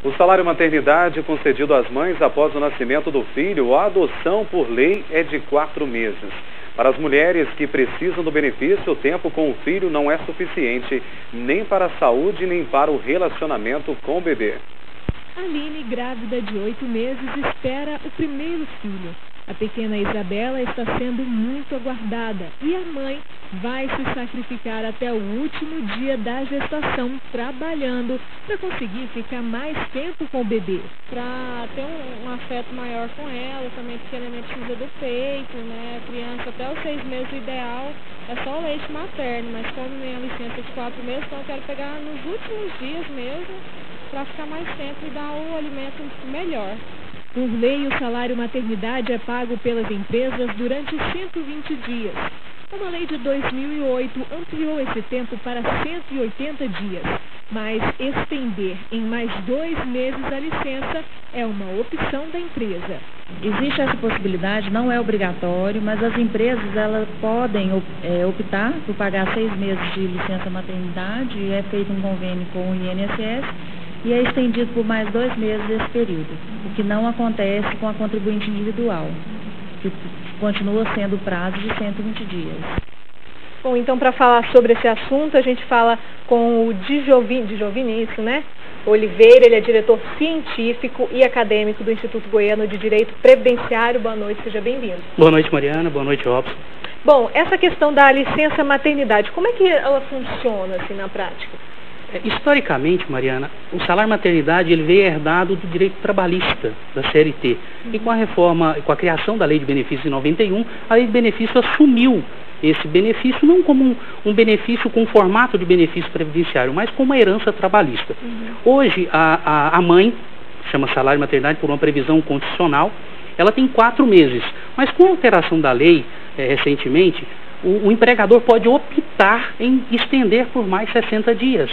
O salário maternidade concedido às mães após o nascimento do filho ou a adoção por lei é de 4 meses. Para as mulheres que precisam do benefício, o tempo com o filho não é suficiente, nem para a saúde, nem para o relacionamento com o bebê. Aline, grávida de 8 meses, espera o primeiro filho. A pequena Isabela está sendo muito aguardada e a mãe vai se sacrificar até o último dia da gestação, trabalhando para conseguir ficar mais tempo com o bebê. Para ter um afeto maior com ela, também porque ela precisa do peito, né? A criança até os 6 meses, o ideal é só o leite materno, mas como minha licença de 4 meses, então eu quero pegar nos últimos dias mesmo, para ficar mais tempo e dar o alimento melhor. Por lei, o salário maternidade é pago pelas empresas durante 120 dias. Uma lei de 2008 ampliou esse tempo para 180 dias, mas estender em mais 2 meses a licença é uma opção da empresa. Existe essa possibilidade, não é obrigatório, mas as empresas elas podem optar por pagar 6 meses de licença maternidade, é feito um convênio com o INSS, e é estendido por mais 2 meses esse período, o que não acontece com a contribuinte individual, que continua sendo o prazo de 120 dias. Bom, então para falar sobre esse assunto, a gente fala com o Djovini, isso, né? Oliveira, ele é diretor científico e acadêmico do Instituto Goiano de Direito Previdenciário. Boa noite, seja bem-vindo. Boa noite, Mariana. Boa noite, Robson. Bom, essa questão da licença maternidade, como é que ela funciona assim na prática? Historicamente, Mariana, o salário maternidade ele veio herdado do direito trabalhista, da CLT. E com a reforma, com a criação da Lei de Benefícios em 91, a Lei de Benefícios assumiu esse benefício não como um benefício com formato de benefício previdenciário, mas como uma herança trabalhista. Hoje, a mãe, chama salário maternidade por uma previsão constitucional, ela tem 4 meses. Mas com a alteração da lei, recentemente, o empregador pode optar em estender por mais 60 dias.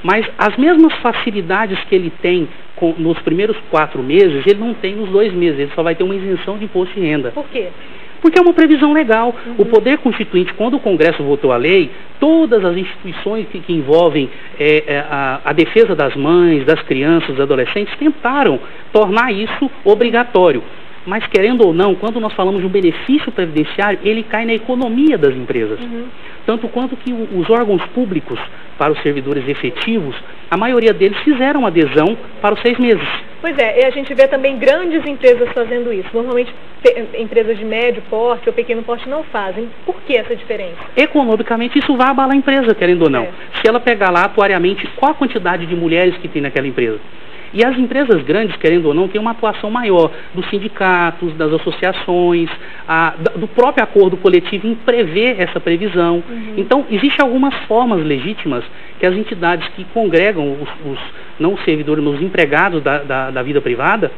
Mas as mesmas facilidades que ele tem nos primeiros 4 meses, ele não tem nos 2 meses. Ele só vai ter uma isenção de imposto de renda. Por quê? Porque é uma previsão legal. O Poder Constituinte, quando o Congresso votou a lei, todas as instituições que envolvem a defesa das mães, das crianças, dos adolescentes, tentaram tornar isso obrigatório. Mas, querendo ou não, quando nós falamos de um benefício previdenciário, ele cai na economia das empresas. Tanto quanto que os órgãos públicos, para os servidores efetivos, a maioria deles fizeram adesão para os 6 meses. Pois é, e a gente vê também grandes empresas fazendo isso. Normalmente, empresas de médio porte ou pequeno porte não fazem. Por que essa diferença? Economicamente, isso vai abalar a empresa, querendo ou não. Se ela pegar lá atuariamente qual a quantidade de mulheres que tem naquela empresa. E as empresas grandes, querendo ou não, têm uma atuação maior dos sindicatos, das associações, do próprio acordo coletivo em prever essa previsão. Então, existem algumas formas legítimas que as entidades que congregam não os servidores, mas os empregados da vida privada,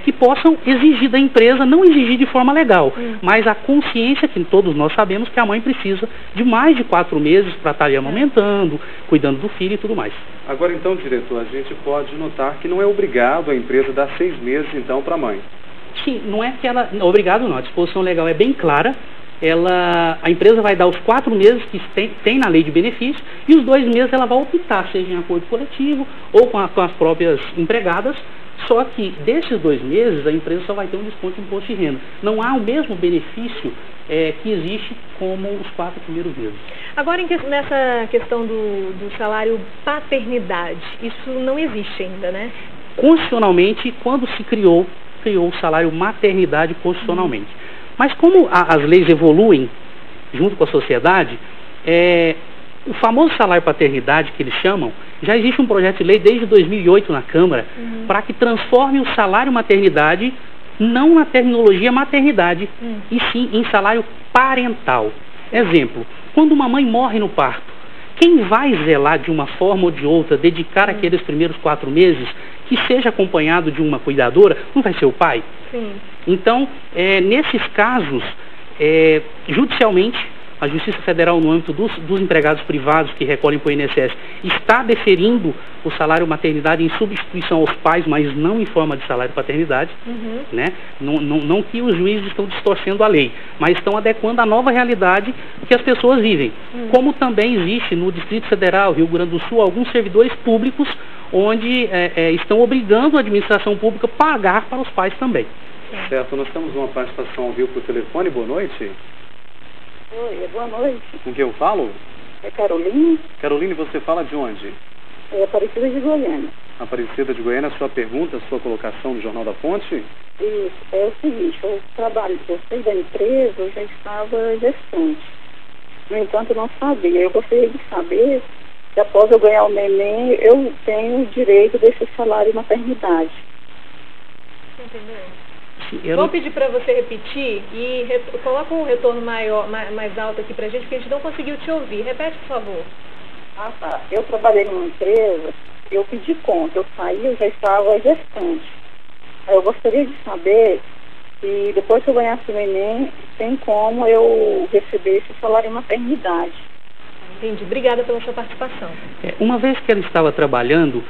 que possam exigir da empresa, não exigir de forma legal, mas a consciência que todos nós sabemos que a mãe precisa de mais de 4 meses para estar ali amamentando, cuidando do filho e tudo mais. Agora então, diretor, a gente pode notar que não é obrigado a empresa dar 6 meses então para a mãe. Sim, não é que ela... Obrigado não, a disposição legal é bem clara. A empresa vai dar os 4 meses que tem na lei de benefício e os 2 meses ela vai optar, seja em acordo coletivo ou com as próprias empregadas. Só que desses 2 meses a empresa só vai ter um desconto de imposto de renda. Não há o mesmo benefício que existe como os 4 primeiros meses. Agora, nessa questão do salário paternidade, isso não existe ainda, né? Constitucionalmente, quando se criou o salário maternidade constitucionalmente. Mas como as leis evoluem junto com a sociedade, o famoso salário paternidade que eles chamam, já existe um projeto de lei desde 2008 na Câmara para que transforme o salário maternidade não na terminologia maternidade, e sim em salário parental. Exemplo, quando uma mãe morre no parto, quem vai zelar de uma forma ou de outra, dedicar aqueles primeiros 4 meses, que seja acompanhado de uma cuidadora, não vai ser o pai? Sim. Então, nesses casos, judicialmente, a Justiça Federal, no âmbito dos empregados privados que recolhem para o INSS, está deferindo o salário maternidade em substituição aos pais, mas não em forma de salário paternidade. Né? Não que os juízes estão distorcendo a lei, mas estão adequando à nova realidade que as pessoas vivem. Como também existe no Distrito Federal, Rio Grande do Sul, alguns servidores públicos onde estão obrigando a administração pública a pagar para os pais também. Certo, nós temos uma participação ao vivo por telefone. Boa noite. Oi, boa noite. Com quem eu falo? É Caroline. Caroline, você fala de onde? É Aparecida de Goiânia. Aparecida de Goiânia, sua pergunta, sua colocação no Jornal da Fonte? Isso, é o seguinte, eu trabalho, eu saí da empresa, eu já estava gestante. No entanto, eu não sabia. Eu gostaria de saber se após eu ganhar o neném, eu tenho o direito desse salário maternidade. Entendeu? Vou pedir para você repetir e coloca um retorno mais alto aqui para a gente, porque a gente não conseguiu te ouvir. Repete, por favor. Ah, tá. Eu trabalhei numa empresa, eu pedi conta, eu saí, eu já estava gestante. Eu gostaria de saber se depois que eu ganhasse o neném, tem como eu receber esse salário maternidade. Entendi. Obrigada pela sua participação. Uma vez que ela estava trabalhando,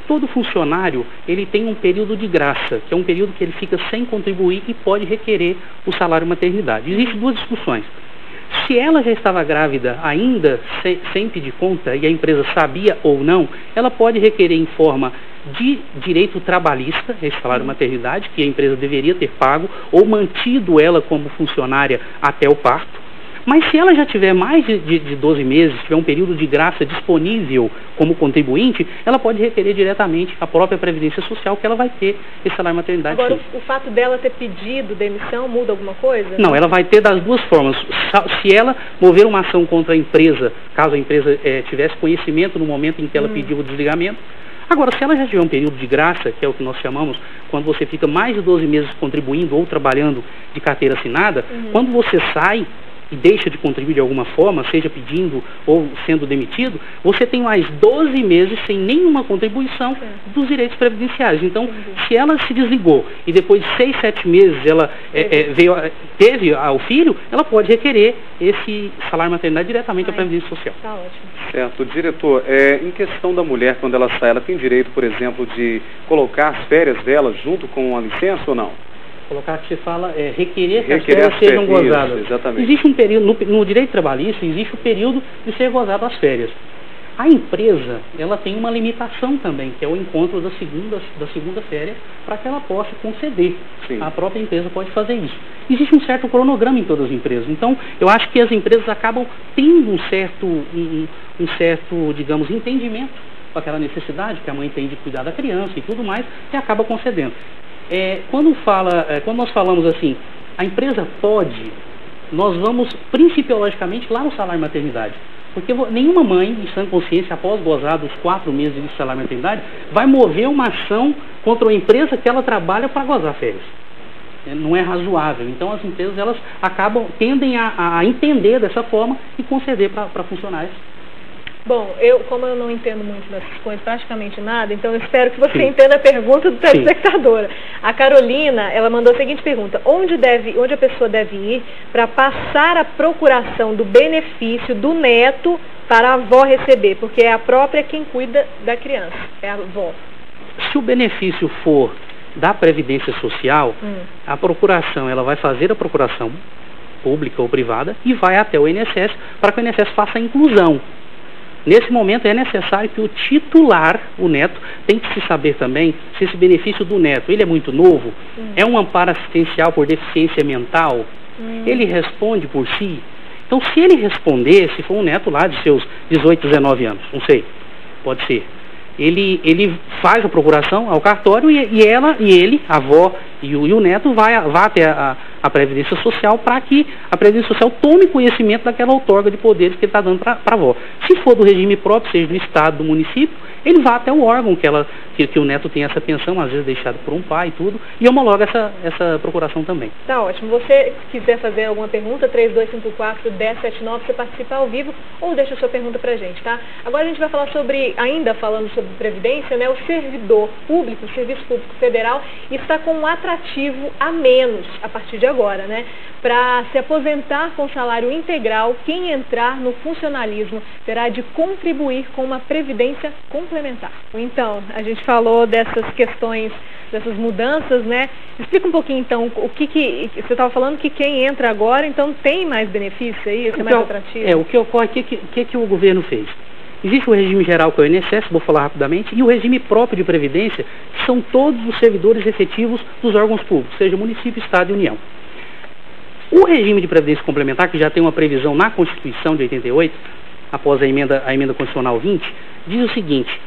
todo funcionário ele tem um período de graça, que é um período que ele fica sem contribuir e pode requerer o salário maternidade. Existem duas discussões. Se ela já estava grávida ainda sem pedir conta e a empresa sabia ou não, ela pode requerer em forma de direito trabalhista, esse salário maternidade, que a empresa deveria ter pago ou mantido ela como funcionária até o parto. Mas se ela já tiver mais de 12 meses, tiver um período de graça disponível como contribuinte, ela pode requerer diretamente a própria Previdência Social, que ela vai ter esse salário maternidade. Agora, o fato dela ter pedido demissão muda alguma coisa? Não, ela vai ter das duas formas. Se ela mover uma ação contra a empresa, caso a empresa tivesse conhecimento no momento em que ela pediu o desligamento. Agora, se ela já tiver um período de graça, que é o que nós chamamos, quando você fica mais de 12 meses contribuindo ou trabalhando de carteira assinada, quando você sai e deixa de contribuir de alguma forma, seja pedindo ou sendo demitido, você tem mais 12 meses sem nenhuma contribuição dos direitos previdenciários. Então, se ela se desligou e depois de 6, 7 meses ela teve o filho, ela pode requerer esse salário maternidade diretamente à Previdência Social. Tá ótimo. Certo. Diretor, em questão da mulher, quando ela sai, ela tem direito, por exemplo, de colocar as férias dela junto com a licença ou não? Colocar que você fala requerer que as férias sejam gozadas. Isso, exatamente. Existe um período, no direito trabalhista, existe o período de ser gozado as férias. A empresa, ela tem uma limitação também, que é o encontro da segunda férias, para que ela possa conceder. Sim. A própria empresa pode fazer isso. Existe um certo cronograma em todas as empresas. Então, eu acho que as empresas acabam tendo um certo, digamos, entendimento com aquela necessidade que a mãe tem de cuidar da criança e tudo mais, e acaba concedendo. Quando nós falamos assim, a empresa pode, nós vamos principiologicamente lá no salário maternidade. Porque nenhuma mãe, em sã consciência, após gozar dos 4 meses de salário maternidade, vai mover uma ação contra a empresa que ela trabalha para gozar férias. Não é razoável. Então as empresas elas tendem a entender dessa forma e conceder para funcionários. Bom, como eu não entendo muito dessas coisas, praticamente nada, então eu espero que você entenda a pergunta do telespectador. A Carolina, ela mandou a seguinte pergunta: onde a pessoa deve ir para passar a procuração do benefício do neto para a avó receber? Porque é a própria quem cuida da criança, é a avó. Se o benefício for da Previdência Social, a procuração, ela vai fazer a procuração pública ou privada e vai até o INSS para que o INSS faça a inclusão. Nesse momento é necessário que o titular, o neto, tem que se saber também se esse benefício do neto, ele é muito novo, é um amparo assistencial por deficiência mental, ele responde por si. Então, se ele responder, se for um neto lá de seus 18, 19 anos, não sei, pode ser, ele faz a procuração ao cartório e ele, a avó e o neto vá até a Previdência Social para que a Previdência Social tome conhecimento daquela outorga de poderes que ele está dando para a avó. Se for do regime próprio, seja do Estado, do município, ele vá até o órgão que o neto tem essa pensão, às vezes deixado por um pai e tudo, e homologa essa procuração também. Tá ótimo. Você quiser fazer alguma pergunta, 3254-1079, você participa ao vivo ou deixa a sua pergunta pra gente, tá? Agora a gente vai falar ainda falando sobre Previdência, né? O servidor público, o Serviço Público Federal, está com um atrativo a menos a partir de agora, né? Para se aposentar com salário integral, quem entrar no funcionalismo terá de contribuir com uma previdência complementar. Então, a gente falou dessas questões, dessas mudanças, né? Explica um pouquinho, então, o que você estava falando que quem entra agora, então, tem mais benefício aí, é mais atrativo? O que ocorre, o que o governo fez? Existe o regime geral, que é o INSS, vou falar rapidamente, e o regime próprio de previdência, que são todos os servidores efetivos dos órgãos públicos, seja município, estado e união. O regime de previdência complementar, que já tem uma previsão na Constituição de 88, após a emenda constitucional 20, diz o seguinte: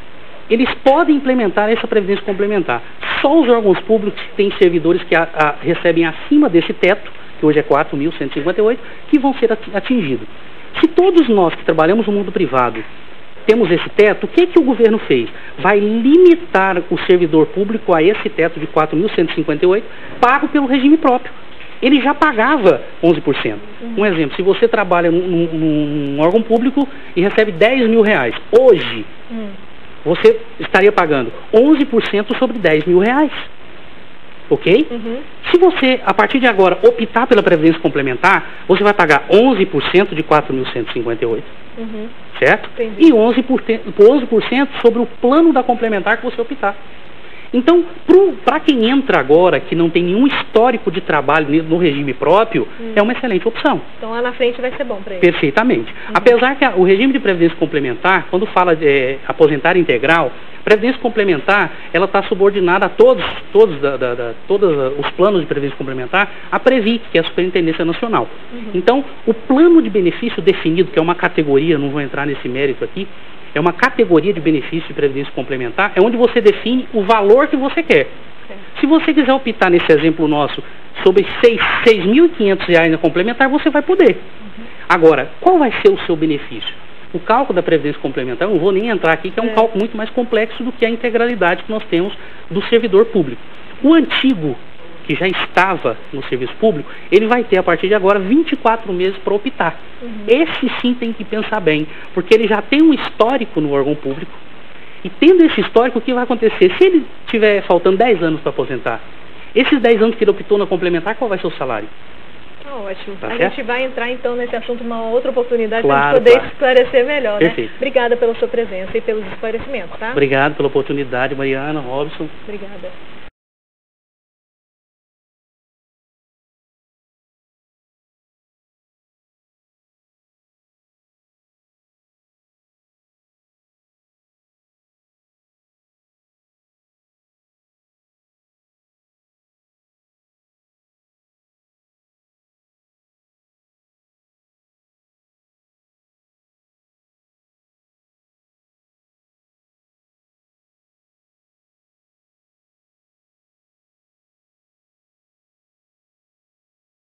eles podem implementar essa previdência complementar. Só os órgãos públicos que têm servidores que recebem acima desse teto, que hoje é 4.158, que vão ser atingidos. Se todos nós que trabalhamos no mundo privado temos esse teto, o que o governo fez? Vai limitar o servidor público a esse teto de 4.158, pago pelo regime próprio. Ele já pagava 11%. Um exemplo, se você trabalha num órgão público e recebe 10 mil reais, hoje você estaria pagando 11% sobre 10 mil reais. Ok? Se você, a partir de agora, optar pela previdência complementar, você vai pagar 11% de 4.158. Certo? Entendi. E 11% sobre o plano da complementar que você optar. Então, para quem entra agora, que não tem nenhum histórico de trabalho no regime próprio, é uma excelente opção. Então, lá na frente vai ser bom para ele. Perfeitamente. Apesar que o regime de previdência complementar, quando fala de aposentar integral, previdência complementar, ela está subordinada a todos os planos de previdência complementar, a Previc, que é a Superintendência Nacional. Então, o plano de benefício definido, que é uma categoria, não vou entrar nesse mérito aqui, é uma categoria de benefício de previdência complementar, é onde você define o valor que você quer. Se você quiser optar nesse exemplo nosso sobre R$ 6.500 na complementar, você vai poder. Agora, qual vai ser o seu benefício? O cálculo da previdência complementar, eu não vou nem entrar aqui, que é um cálculo muito mais complexo do que a integralidade que nós temos do servidor público. O antigo, que já estava no serviço público, ele vai ter, a partir de agora, 24 meses para optar. Esse sim tem que pensar bem, porque ele já tem um histórico no órgão público, e tendo esse histórico, o que vai acontecer? Se ele tiver faltando 10 anos para aposentar, esses 10 anos que ele optou na complementar, qual vai ser o salário? Ótimo. Tá a certo? gente vai entrar então nesse assunto uma outra oportunidade para poder esclarecer melhor, né? Obrigada pela sua presença e pelos esclarecimentos, tá? Obrigado pela oportunidade, Mariana, Robson. Obrigada.